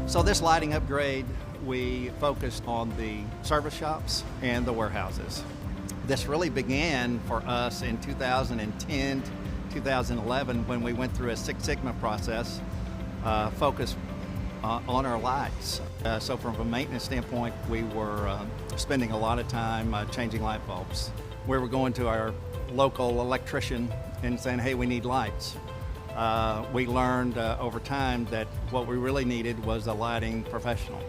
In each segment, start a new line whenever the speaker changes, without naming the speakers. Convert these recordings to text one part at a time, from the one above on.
So this lighting upgrade, we focused on the service shops and the warehouses. This really began for us in 2010, 2011 when we went through a Six Sigma process focused on our lights. So from a maintenance standpoint, we were spending a lot of time changing light bulbs. We were going to our local electrician and saying, hey, we need lights. We learned over time that what we really needed was a lighting professional.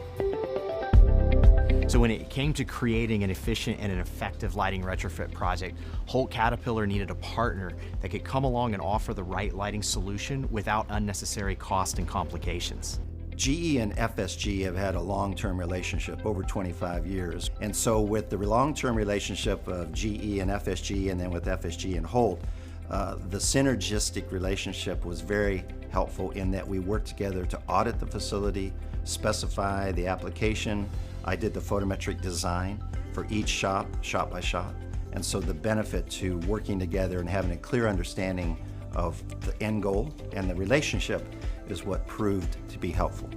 So when it came to creating an efficient and an effective lighting retrofit project, Holt Caterpillar needed a partner that could come along and offer the right lighting solution without unnecessary cost and complications.
GE and FSG have had a long-term relationship, over 25 years. And so with the long-term relationship of GE and FSG, and then with FSG and Holt, the synergistic relationship was very helpful in that we worked together to audit the facility, specify the application. I did the photometric design for each shop by shop. And so the benefit to working together and having a clear understanding of the end goal and the relationship is what proved to be helpful.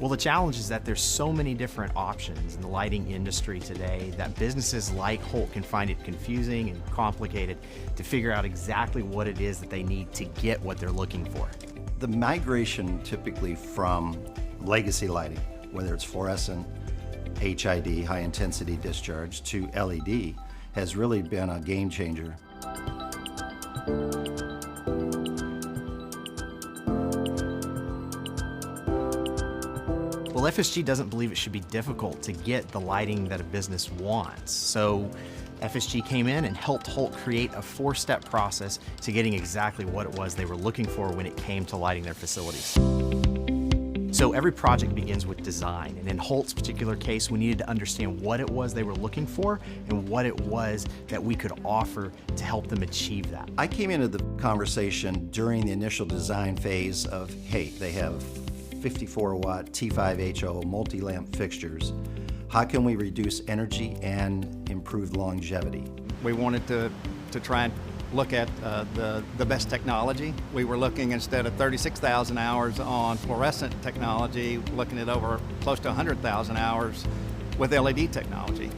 Well, the challenge is that there's so many different options in the lighting industry today that businesses like Holt can find it confusing and complicated to figure out exactly what it is that they need to get what they're looking for.
The migration typically from legacy lighting, whether it's fluorescent, HID, high intensity discharge, to LED, has really been a game changer.
Well, FSG doesn't believe it should be difficult to get the lighting that a business wants. So FSG came in and helped Holt create a 4-step process to getting exactly what it was they were looking for when it came to lighting their facilities. So every project begins with design, and in Holt's particular case, we needed to understand what it was they were looking for and what it was that we could offer to help them achieve that.
I came into the conversation during the initial design phase of, hey, they have 54-watt T5HO multi-lamp fixtures. How can we reduce energy and improve longevity?
We wanted to try and look at the best technology. We were looking, instead of 36,000 hours on fluorescent technology, looking at over close to 100,000 hours with LED technology.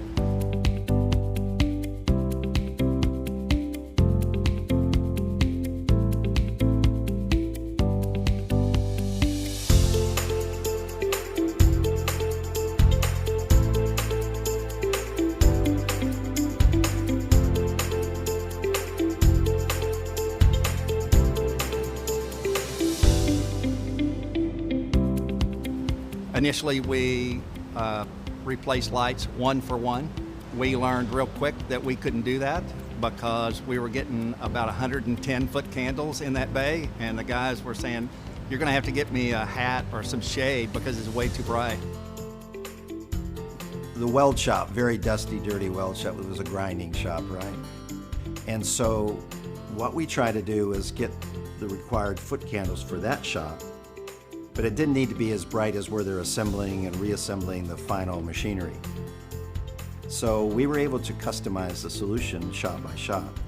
Initially, we replaced lights one for one. We learned real quick that we couldn't do that because we were getting about 110 foot candles in that bay, and the guys were saying, you're gonna have to get me a hat or some shade because it's way too bright.
The weld shop, very dusty, dirty weld shop, it was a grinding shop, right? And so what we try to do is get the required foot candles for that shop, but it didn't need to be as bright as where they're assembling and reassembling the final machinery. So we were able to customize the solution shop by shop.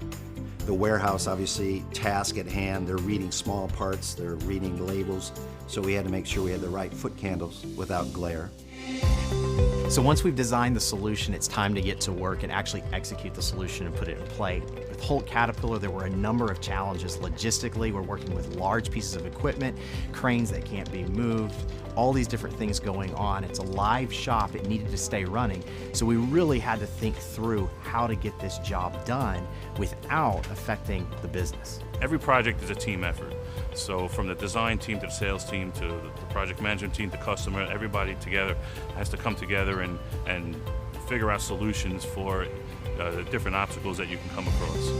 The warehouse, obviously, task at hand, they're reading small parts, they're reading labels, so we had to make sure we had the right foot candles without glare.
So once we've designed the solution, it's time to get to work and actually execute the solution and put it in play. With Holt Caterpillar, there were a number of challenges. Logistically, we're working with large pieces of equipment, cranes that can't be moved, all these different things going on. It's a live shop, it needed to stay running. So we really had to think through how to get this job done without affecting the business.
Every project is a team effort. So from the design team to the sales team to the project management team to customer, everybody together has to come together and figure out solutions for the different obstacles that you can come across.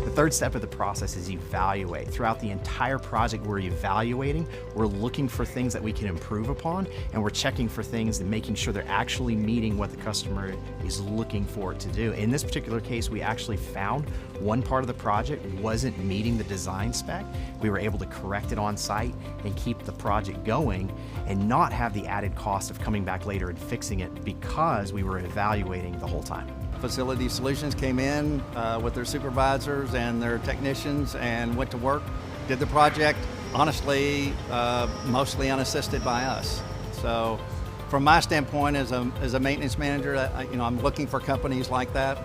The third step of the process is evaluate. Throughout the entire project, we're evaluating, we're looking for things that we can improve upon, and we're checking for things and making sure they're actually meeting what the customer is looking for it to do. In this particular case, we actually found one part of the project wasn't meeting the design spec. We were able to correct it on site and keep the project going and not have the added cost of coming back later and fixing it because we were evaluating the whole time.
Facility Solutions came in with their supervisors and their technicians and went to work, did the project, honestly, mostly unassisted by us. So from my standpoint as a maintenance manager, I'm looking for companies like that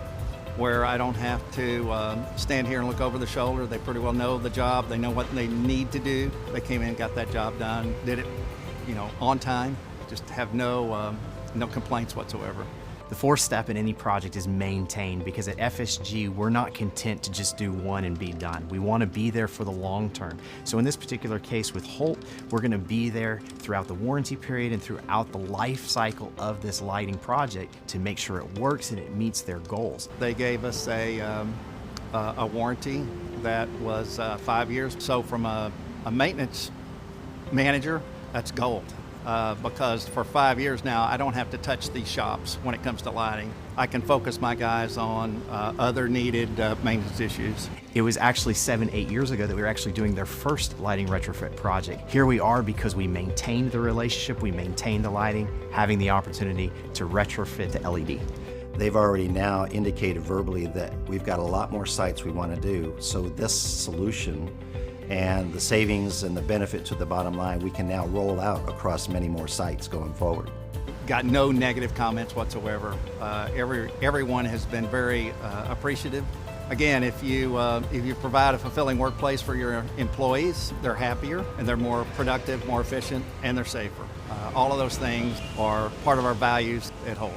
where I don't have to stand here and look over the shoulder. They pretty well know the job. They know what they need to do. They came in, got that job done, did it, on time. Just have no complaints whatsoever.
The fourth step in any project is maintain, because at FSG, we're not content to just do one and be done. We want to be there for the long term. So in this particular case with Holt, we're going to be there throughout the warranty period and throughout the life cycle of this lighting project to make sure it works and it meets their goals.
They gave us a warranty that was 5 years. So from a maintenance manager, that's gold. Because for 5 years now, I don't have to touch these shops when it comes to lighting. I can focus my guys on other needed maintenance issues.
It was actually 7-8 years ago that we were actually doing their first lighting retrofit project. Here we are because we maintained the relationship, we maintained the lighting, having the opportunity to retrofit to LED.
They've already now indicated verbally that we've got a lot more sites we want to do. So this solution and the savings and the benefit to the bottom line, we can now roll out across many more sites going forward.
Got no negative comments whatsoever. Everyone has been very appreciative. Again, if you provide a fulfilling workplace for your employees, they're happier and they're more productive, more efficient, and they're safer. All of those things are part of our values at Holt.